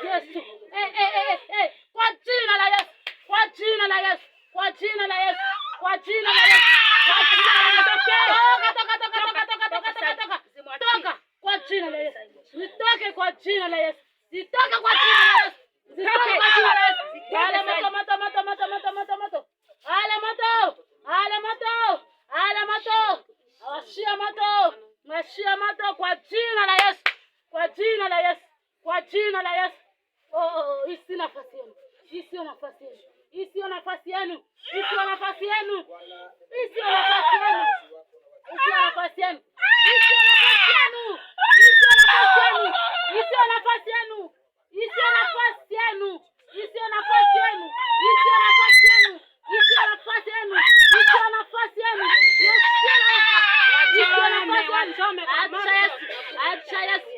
Yesu. Kwa jina la Yesu. Kwa jina la Yesu. Kwa jina la Yesu. Kwa jina la Yesu. Kwa jina la Yesu. Toka kwa jina la Yesu. Nitoke kwa jina la Yesu. Nitoke kwa jina la Yesu. Nitoke kwa jina la Yesu. Ale moto. Ale moto. Ale moto. Ale moto. Awashia moto. Mwashia moto kwa jina la Yesu. Kwa jina la Yesu. Kwa jina la Yesu. Hii si nafasi yenu. Hii sio nafasi yenu. Hii sio nafasi yenu. Hii sio nafasi yenu. Hii sio nafasi yenu. Hii sio nafasi yenu. Hii sio nafasi yenu. Hii sio nafasi yenu. Hii sio nafasi yenu. Hii sio nafasi yenu. Hii sio nafasi yenu. Hii sio nafasi yenu. Hii sio nafasi yenu. Hii sio nafasi yenu. Acha Yesu. Acha Yesu.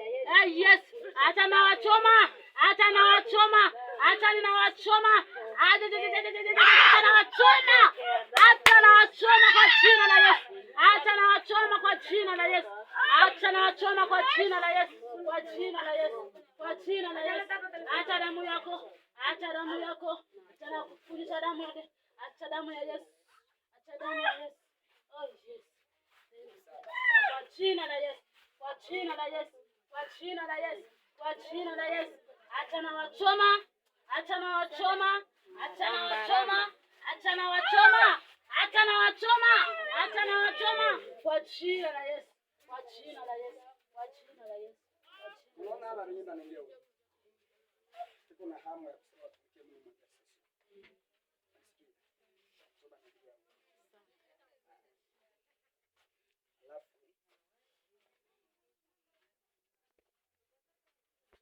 Yes. Acha na wachoma. Acha na wachoma. Acha ninawachoma. Acha na wachoma. Acha na wachoma kwa jina la Yesu. Acha na wachoma kwa jina la Yesu. Acha na wachoma kwa jina la Yesu. Kwa jina la Yesu. Kwa jina la Yesu. Acha damu yako. Acha damu yako. Acha na kufunisha damu yake. Acha damu ya Yesu. Acha damu ya Yesu. Oh yes. Kwa jina la Yesu. Kwa jina la Yesu. Kwa jina la Yesu. Kwa jina la Yesu. Acha na wachoma. Acha na wachoma. Acha na wachoma. Acha na wachoma. Acha na wachoma. Acha na wachoma. Kwa jina la Yesu. Kwa jina la Yesu. Kwa jina la Yesu. Unaona hapa wenyewe ndio. Tuko na hamu